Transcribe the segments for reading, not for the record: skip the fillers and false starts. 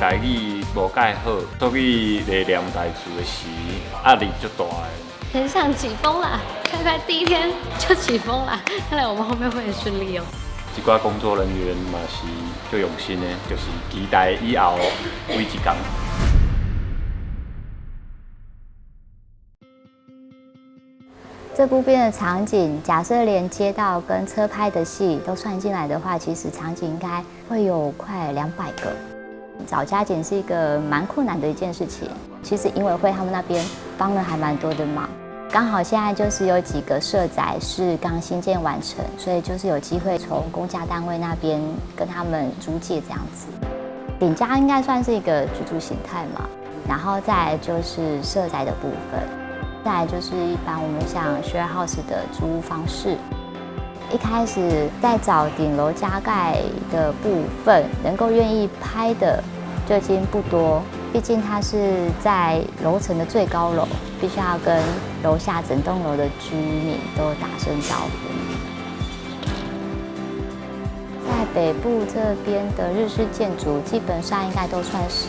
家己无介好，所以来念代志的时压力就大的。很想起风啦，快第一天就起风啦，看来我们后面会很顺利哦。一寡工作人员嘛是最用心的，就是期待以后每一天。这部片的场景，假设连街道跟车拍的戏都算进来的话，其实场景应该会有快200个。找加减是一个蛮困难的一件事情。其实营委会他们那边帮了还蛮多的忙。刚好现在就是有几个社宅是刚新建完成，所以就是有机会从公家单位那边跟他们租借这样子。顶家应该算是一个居住形态嘛，然后再来就是社宅的部分。再来就是一般我们像 share house 的租屋方式，一开始在找顶楼加盖的部分，能够愿意拍的就已经不多，毕竟它是在楼层的最高楼，必须要跟楼下整栋楼的居民都打声招呼。在北部这边的日式建筑，基本上应该都算是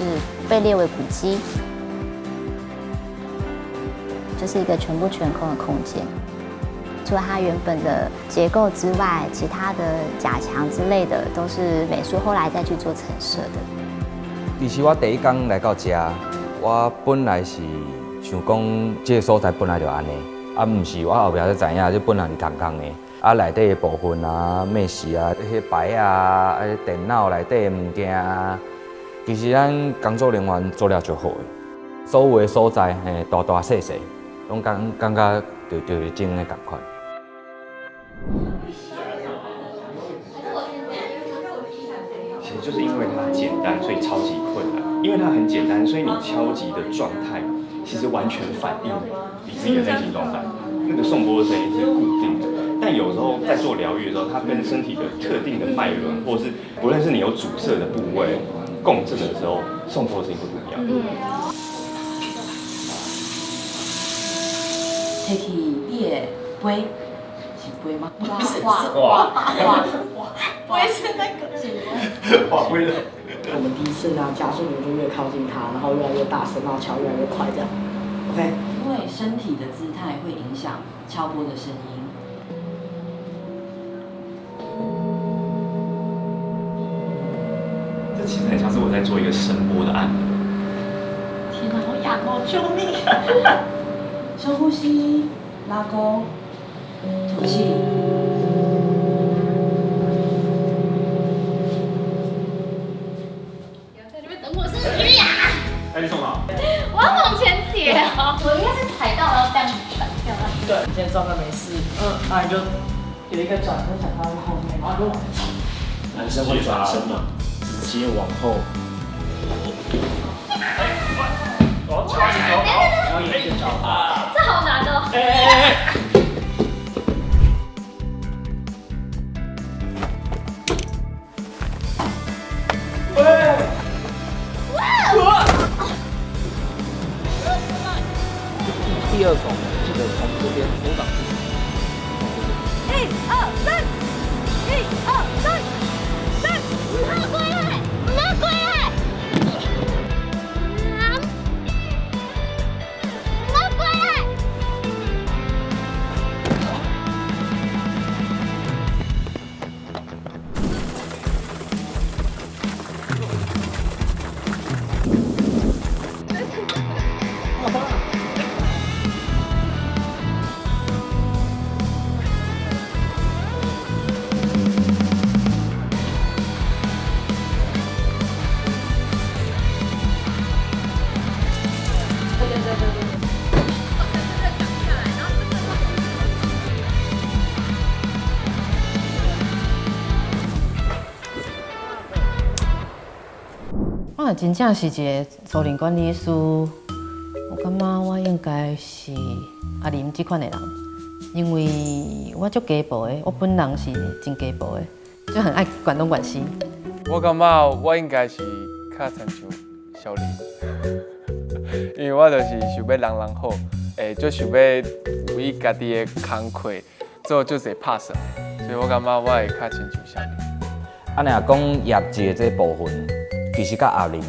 被列为古迹。就是一个全部全空的空间，除了它原本的结构之外，其他的假墙之类的都是美术后来再去做陈设的。其实我第一天来到这，我本来是想讲这个所在本来就安尼，唔是我后壁才知影，这本来是空空的。内底的部分啊、咩事啊、迄牌啊、电脑内底的物件啊，其实咱工作人员做了就好的。所有的所在，大大细细。拢感觉就真的同款。其实就是因为它简单，所以超级困难。因为它很简单，所以你敲击的状态其实完全反映你自己的内心状态。那个颂钵的声音是固定的，但有时候在做疗愈的时候，它跟身体的特定的脉轮，或是不论是你有阻塞的部位共振的时候，颂钵的声音会不一样。摕去你的杯，是杯吗？杯是那个。哇，杯的。我们第一次呢，加速度就越靠近它，然后越来越大声，然后敲越来越快，这样。OK。因为身体的姿态会影响敲钵的声音。这其实很像是我在做一个声波的按摩。天哪，好痒哦！救命！深呼吸，拉弓，吐气。在那边等我是鱼呀！哎，你送哪？我要往前跌哦，我应该是踩到然后这样转掉了。对，你现在状态没事，然后你就有一个转身想到后面，然后就往前。男生会转身嘛，直接往后。我要抓你手，然后有一个脚踏。这好难哦。第二种，记得从这边手掌。1、2、3，1、2、3，唔好过来，唔好过来。我真正是一个租赁管理师，我感觉我应该是阿林这款的人，因为我足家暴的，我本人是真家暴的，就很爱管东管西。我感觉我应该是较亲像小林，因为我就是想要人好，就想要为家己的工课做就侪拍算，所以我感觉我会较亲像小林。若讲业绩的这部分，其实甲阿林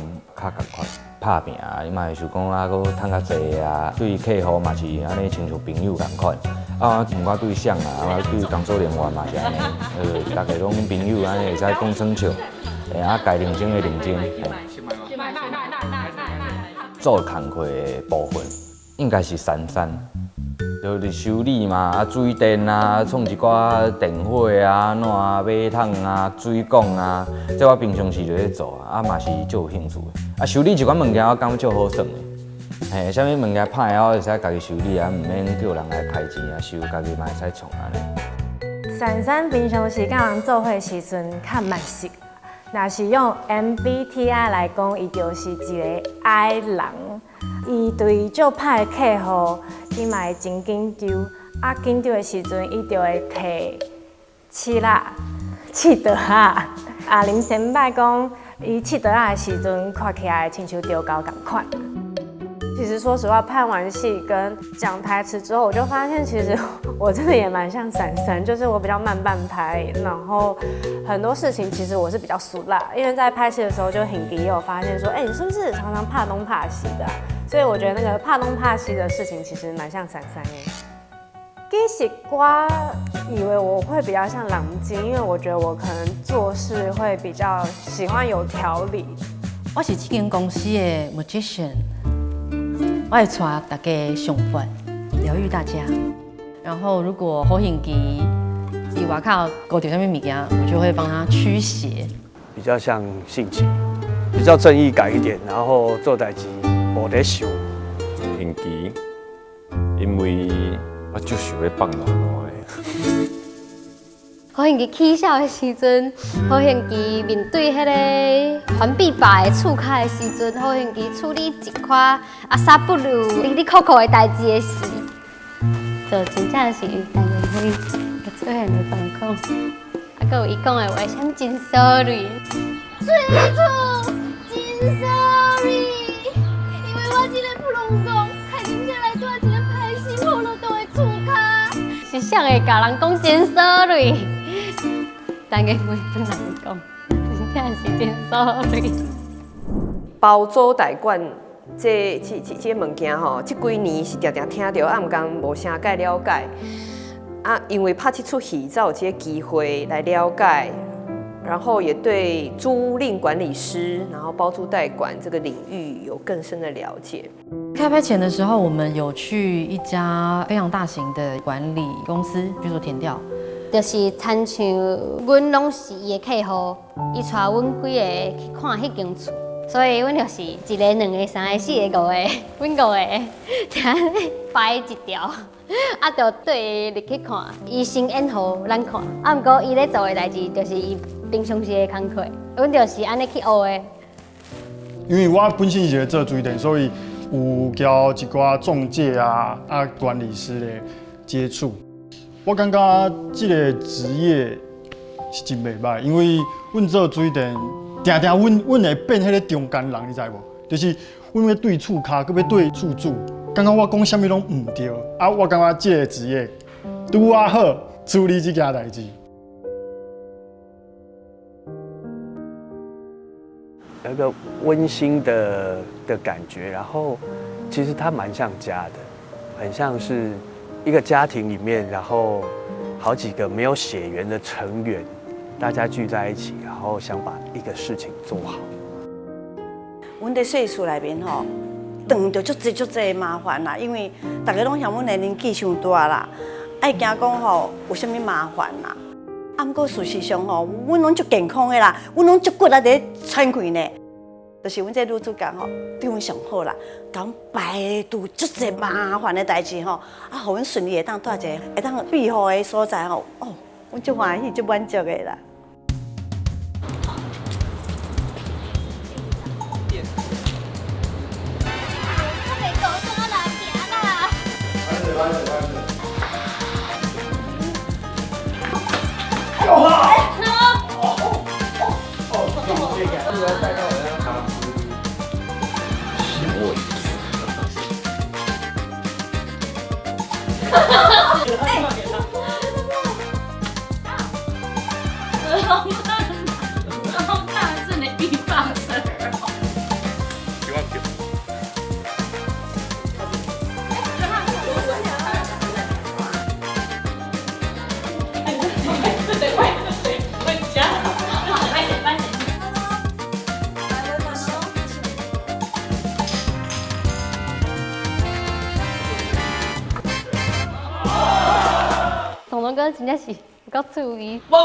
较共款。拍拼啊，伊嘛会想讲啊，搁趁较济啊，对客户嘛是安尼亲像朋友共款。啊，毋管对谁啊，对工作人员嘛是安尼，大家拢朋友安尼会使讲生笑，啊，该认真的认真。做工课的部分应该是珊珊，就是修理嘛，啊，水电啊，创一寡电火啊，怎啊，马桶啊，水管啊，这我平常时就咧做啊，嘛是足有兴趣的。啊，修理一款物件我感觉足好耍的。嘿，啥物物件歹我会使家己修理啊，毋免叫人来开钱啊修，家己嘛会使创安尼。珊珊平常时甲人做伙时阵较慢熟，若是用 MBTI 来讲，伊就是一个 I 人。伊对足歹的客户，伊嘛会真紧张，啊紧张的时阵，伊就会摕刺刀啊，林先摆讲，伊刺刀的时阵看起来亲像丢高共款。其实说实话，拍完戏跟讲台词之后，我就发现其实我真的也蛮像珊珊，就是我比较慢半拍，然后很多事情其实我是比较俗辣，因为在拍戏的时候就很也有发现说，你是不是常常怕东怕西的所以我觉得那个怕东怕西的事情其实蛮像珊珊耶。其实我以为我会比较像郎晶，因为我觉得我可能做事会比较喜欢有条理。我是这间公司的 magician。我会带大家上班，疗愈大家。然后如果好运机伫外口搞到什么物件，我就会帮他驱邪。比较像性情，比较正义感一点，然后做代志无在想。运机，因为我就想要放暖暖的。好运机起笑的时阵，好运机面对迄个环臂把的触卡的时阵，好运机处理一寡阿萨不如哩哩扣扣的代志的时，就真正是大家会出现的状况。啊，佮有伊讲的话，像真 sorry， 最初真 sorry， 因为我这个普通工，害人家来带一个歹心好路都会触卡，是想会甲人讲真 sorry。但个每本人讲，真正是真 sorry。包租代管这物件吼，这几年是常常听到，毋甘无啥介了解。啊，因为拍这出戏，才有这个机会来了解，然后也对租赁管理师，然后包租代管这个领域有更深的了解。开拍前的时候，我们有去一家非常大型的管理公司，比如说田调。就是亲像，阮拢是伊的客户，伊带阮几个去看迄间厝，所以阮就是一个、两个、三个、四个、五个，阮5个，就排一条，啊，就对入去看，伊先演互咱看，啊，毋过伊咧做的代志，就是伊平常时的工课，阮就是安尼去学的。因为我本身是一个做水电，所以有交一寡中介啊、管理师的接触。我感觉这个职业是真袂歹，因为阮做水电，常常阮会变迄个中间人，你知无？就是阮要对厝骹，佮要对厝主，感觉我讲啥物拢唔对，啊，我感觉这个职业拄啊好处理这件代志。有一个温馨的感觉，然后其实它蛮像家的，很像是一个家庭里面，然后好几个没有血缘的成员，大家聚在一起，然后想把一个事情做好。阮在细厝内面吼，遇到足侪麻烦啦，因为大家拢嫌阮的年纪伤大啦，爱惊讲吼有啥物麻烦啦。啊，毋过事实上吼，阮拢足健康的啦，阮拢足骨力在喘气呢。就是阮这女主角吼，对阮上好啦，甲阮排除足侪麻烦的代志吼，啊，互阮顺利会当带一个会当庇护的所在吼，哦，阮足欢喜、足满足的啦。好大是你地方事儿哦。我哥真正是有够趣味。喂，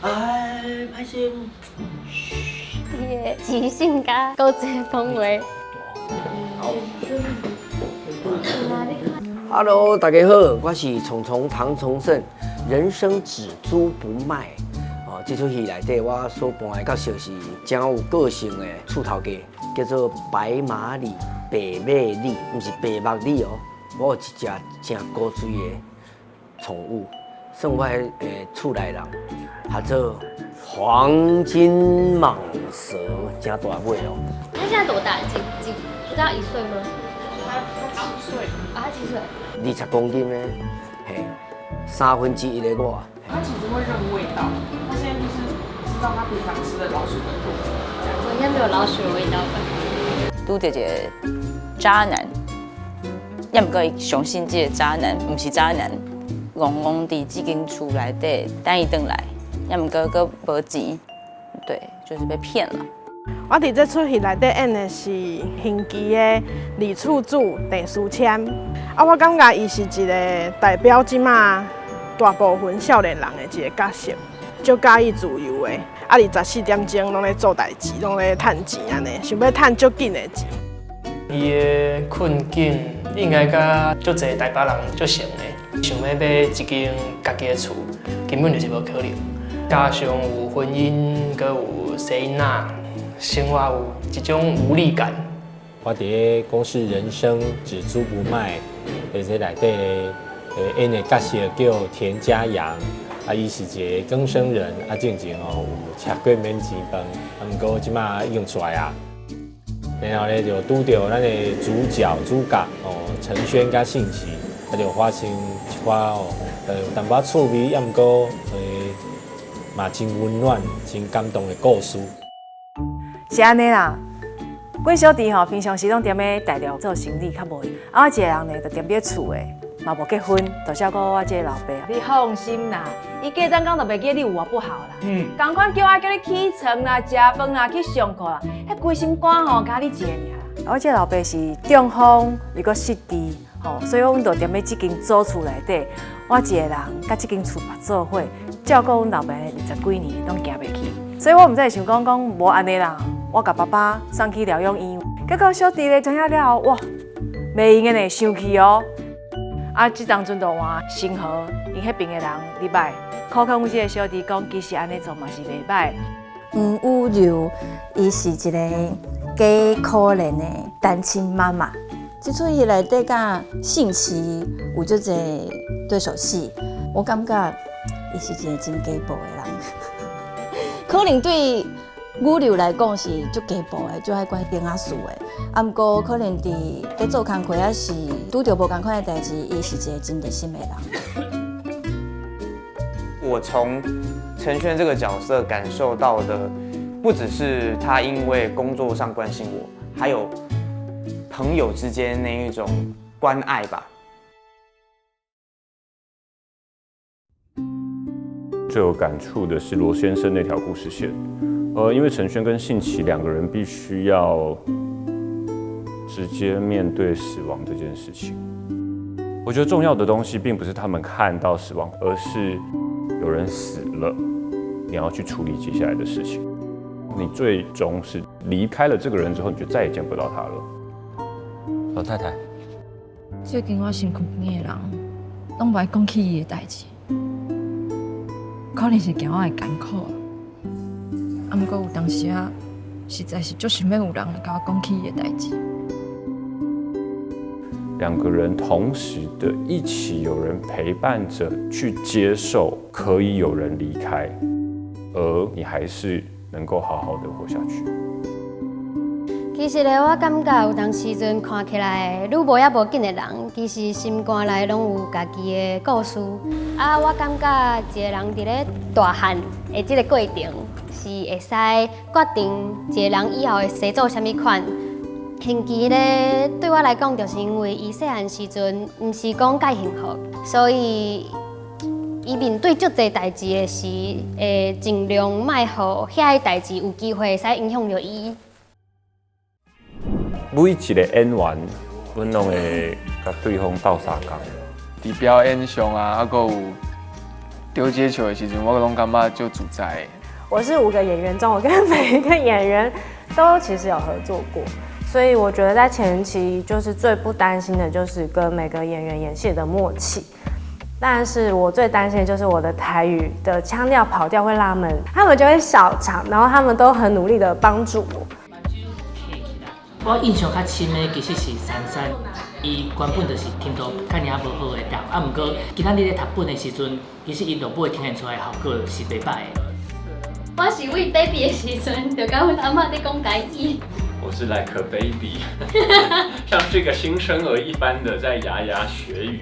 哎，歹势。你的自信加高级讲话。Hello， 大家好，我是虫虫唐崇盛，人生只租不卖。哦，这出戏内底我所扮的角色是真有个性的厝头家，叫做白马里、白马里，不是白目里哦。我有一只真古锥的宠物，算我的厝内人，叫做黄金蟒蛇，真大尾哦。他现在多大？不到1岁吗？他7岁。啊，他7岁。20公斤呢，嘿，1/3的我。他其实会认味道，他现在就是知道他平常吃的老鼠的肚子。我应该没有老鼠的味道吧？拄着一个渣男，也毋过伊相信这个渣男，毋是渣男，戆伫这间厝内底等伊转来，也毋过佫无钱，对，就是被骗了。我伫这出戏内底演的是刑期的李厝主郑书谦，我感觉伊是一个代表即马大部分少年人的一个角色，足介意自由的，24点钟拢咧做代志，拢咧趁钱安尼，想要趁足紧的钱。伊的困境应该甲足侪台北人足像的，想要买一间家己的厝，根本就是无可能。加上有婚姻，佮有生囡仔。生活有一种无力感。我伫个公司人生只租不卖，而且内底演的角色叫田家阳，伊是一个更生人，之前有吃过免钱饭，不过即马已经出来啊。然后就拄到咱的主角陈轩甲信琪，就发生一寡有淡薄趣味，也不过嘛真温暖、真感动的故事。是安尼啦，阮小弟平常时拢踮咧大寮做生意，较无闲。我一个人呢，就踮咧厝诶，嘛无结婚，就照顾我这个老爸。你放心啦，伊过等讲就袂记你有我不好啦。同款叫你起床啦、食饭啦、去上课啦，迄规心肝加你一个尔。我这个老爸是中风，又搁失智，所以阮就踮咧这间祖厝内底，我一个人甲这间厝合作伙，照顾阮老爸20几年拢行袂去。所以我毋知想讲无安尼啦。我甲爸爸送去疗养院，结果小弟咧知影了后，哇，袂用的呢，生气哦。这当阵就换星河，因迄边的人礼拜考考阮这个小弟讲，其实安尼做嘛是袂歹。黄雨柔，伊是一个加可怜的单亲妈妈。这出戏内底甲信琪有足侪对手戏，我感觉伊是一个真家暴的人，可能对。雨柔来讲是足家暴的，足爱管囡仔事的。毋过可能伫做工课还是拄着无共款的代志，伊是一个真热心的人。我从陈轩这个角色感受到的，不只是他因为工作上关心我，还有朋友之间那一种关爱吧。最有感触的是罗先生那条故事线。因为陈轩跟信琪2个人必须要直接面对死亡这件事情。我觉得重要的东西并不是他们看到死亡，而是有人死了，你要去处理接下来的事情。你最终是离开了这个人之后，你就再也见不到他了。老太太，最近我身躯边的人，拢不爱讲起伊的代志，可能是惊我会艰苦。毋过有当时啊，实在是足想要有人来甲我讲起伊的代志。2个人同时的一起，有人陪伴着去接受，可以有人离开，而你还是能够好好的活下去。其实咧，我感觉有当时阵看起来愈无也无紧的人，其实心肝内拢有家己的故事。我感觉一个人伫咧大汉的这个过程，是会使决定一个人以后会生做啥物款。刑期咧，对我来讲，就是因为伊细汉时阵毋是讲介幸福，所以伊面对足侪代志的时，会尽量莫互遐个代志有机会使影响到伊。每一个演员，阮拢会甲对方斗相共。伫表演上啊，还佫有丢接球的时阵，我拢感觉就自在的。我是5个演员中，我跟每一个演员都其实有合作过，所以我觉得在前期就是最不担心的就是跟每个演员演戏的默契。但是我最担心的就是我的台语的腔调跑调会让他们就会笑场，然后他们都很努力的帮助我。我印象较深的其实是珊珊，伊原本就是听到较尔无好的调，啊，毋过今仔日咧读本的时阵，其实伊落尾听得出来效果是袂歹的。我是为 baby 的时阵，就甲阮阿嬷在讲台语。我是 like a baby， 像这个新生儿一般的在牙牙学语。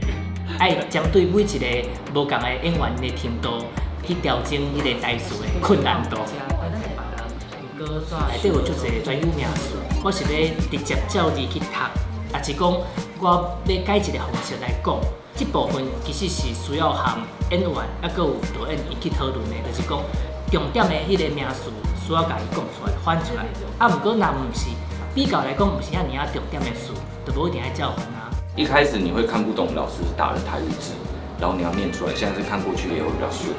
爱针对每一个无共的演员的程度去调整迄个台词的困难度。内底有足侪专有名词，我是要直接照字去读，也是讲我要改一个方式来讲。这部分其实是需要和演员还佫有导演一起讨论的，就是讲重点的迄个名词需要甲伊讲出来、翻出来。啊，毋过若毋是比较来讲，毋是遐尔重点的词，就无一定爱照翻啊。一开始你会看不懂老师打的台语字，然后你要念出来，现在是看过去也会比较顺。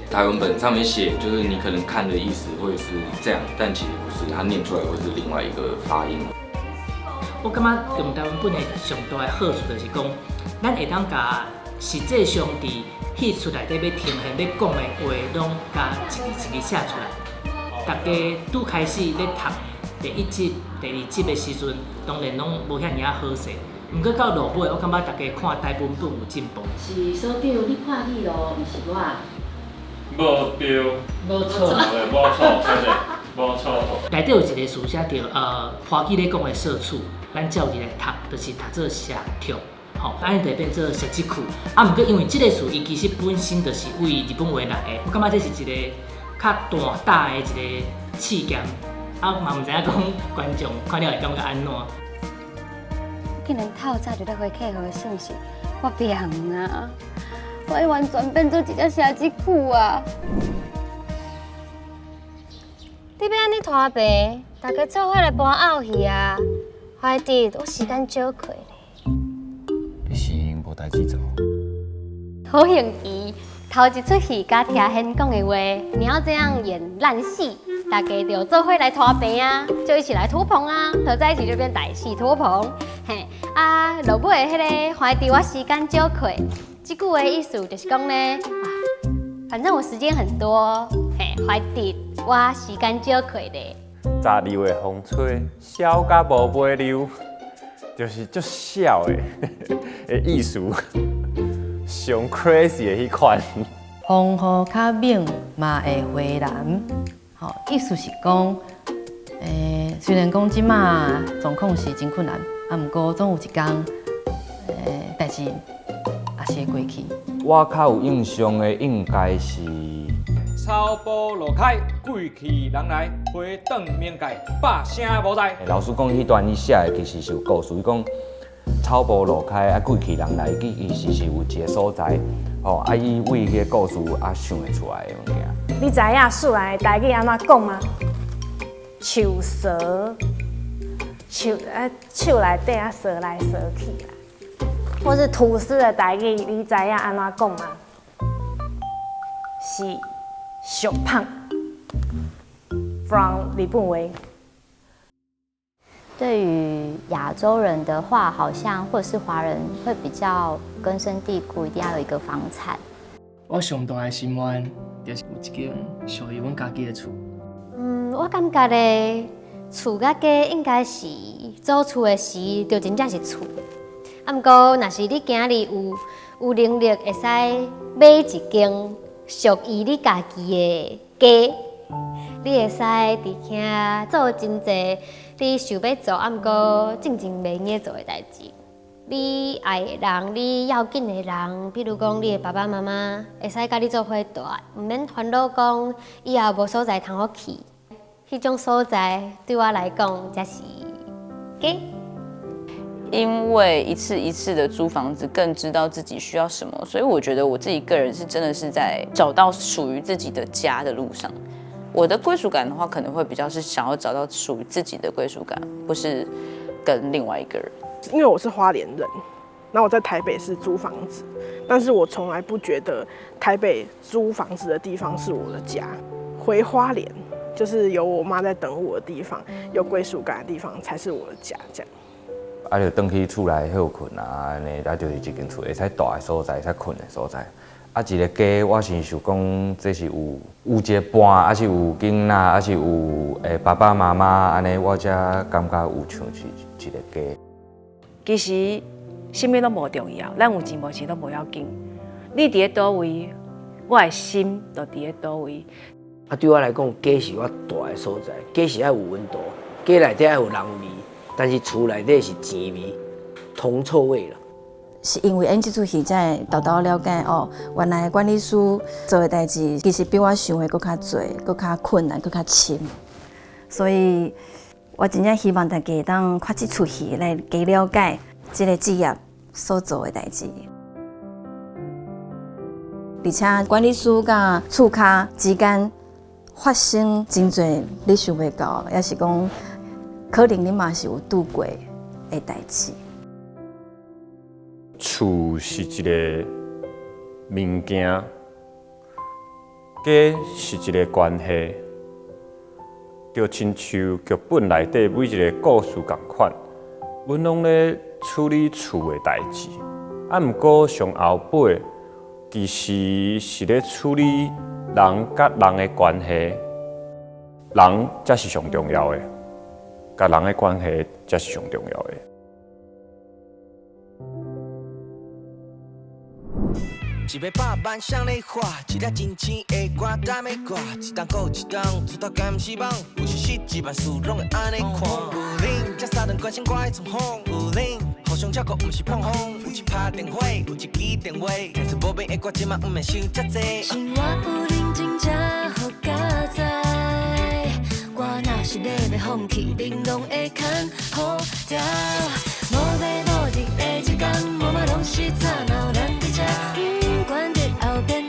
台文本上面写就是你可能看的意思会是这样，但其实不是，它念出来会是另外一个发音。我感觉用台文本的上大的好处就是讲，咱会当甲实际上伫戏出内底要呈现要讲的话，拢甲一字写出来。大家拄开始咧读第1集、第2集的时阵，当然拢无遐尔好势。毋过到落尾，我感觉大家看台本本有进步。是所长，你看戏咯，毋是我。无对，无错，无错，对对，无错。内底有一个词写着华语咧讲的社畜，咱照字来读，就是读做社畜，吼，安尼就变做社畜。啊，毋过因为这个词伊其实本身就是为日本话来的，我感觉这是一个较大的一个刺剑，啊嘛毋知影讲观众看了会感觉安怎。竟然透早就咧回客户的信息，我病啊！我会完全变做一只社畜啊！你要安尼拖白，大家做伙来搬out去啊！怀弟，我时间少亏咧。你是无代志做？好演技，头一出戏甲听hen讲的话，你要这样演烂戏，大家就做伙来拖白啊，就一起来拖棚啊，合在一起就变大戏拖棚。嘿啊，落尾迄个怀弟，我时间少亏。这句话的意思就是讲呢，反正我时间很多，嘿，怀弟，我时间少亏咧。12月风吹，笑甲无尾溜，就是足笑的的意思，上 crazy 的迄款。风雨较猛嘛会回蓝，吼，意思是讲，虽然讲即马状况是真困难，啊，毋过总有一天，代志。也是会过去。我较有印象的应该是草埔路开，贵气人来，花灯面界，百声无在。老师讲，迄段伊写的其实是有故事，伊讲草埔路开啊，贵气人来，伊其实是有一个所在，哦，啊，伊为迄个故事啊想会出来的物件。你知影厝内台语安怎讲吗？手蛇，手内底啊蛇来蛇去啦。或是吐司的台语，你知影安怎讲吗？是小胖 ，from 日本话。对于亚洲人的话，好像或者是华人会比较根深蒂固，一定要有一个房产。我上大的心愿就是有一间属于阮家己的厝。我感觉咧，厝甲家应该是租厝的时，就真正是厝。啊，毋过若是你今日有能力会使买一间属于你家己的家，你会使伫遐做真侪你想要做，啊，毋过正袂用做的代志。你爱的人，你要紧的人，比如讲你的爸爸妈妈，会使甲你做伙住，毋免烦恼讲以后无所在通好去。迄种所在对我来讲，才是家。因为一次一次的租房子，更知道自己需要什么，所以我觉得我自己个人是真的是在找到属于自己的家的路上。我的归属感的话，可能会比较是想要找到属于自己的归属感，不是跟另外一个人。因为我是花莲人，那我在台北是租房子，但是我从来不觉得台北租房子的地方是我的家。回花莲就是有我妈在等我的地方，有归属感的地方才是我的家，这样。啊，就回去厝内休困啊，安尼，啊，就是一间厝会使住的所在，会使困的所在。啊，一个家，我是想讲，这是有一个伴，还是有囡仔，还是有爸爸妈妈，安尼我才感觉有像是一个家。其实，什么都无重要，咱有钱无钱都无要紧。你伫咧倒位，我的心就伫咧倒位。啊，对我来讲，家是我住的所在，家是要有温度，家内底要有人味，但是厝内底是钱味、铜臭味啦。是因为演这出戏才豆豆了解哦，原来管理师做的代志其实比我想的搁较多、搁较困难、搁较深，所以我真正希望大家当看这出戏来加了解这个职业所做的代志。而且管理师甲厝脚之间发生真侪你想袂到，也是讲可能你嘛是有拄过的代志。厝是一个物件，家是一个关系，就亲像剧本内底每一个故事同款，阮拢咧处理厝的代志，啊，毋过上后尾，其实是咧处理人甲人的关系，人才是上重要的，甲人的关系才是上重要的。一杯百万向你花，一粒真钱的歌单要挂，一档过一档，出头敢希望，有时事一万事拢会安尼看。有恁才三人关心我的创风，有恁互相照顾，毋是碰风。有一拍电话，有一支电话，听出无变的歌，即嘛毋免想遮济。生活有恁真正好佳哉，我若是咧要放弃，恁拢会牵好条。无买无日的一天，无嘛拢是吵闹咱伫遮。管日后变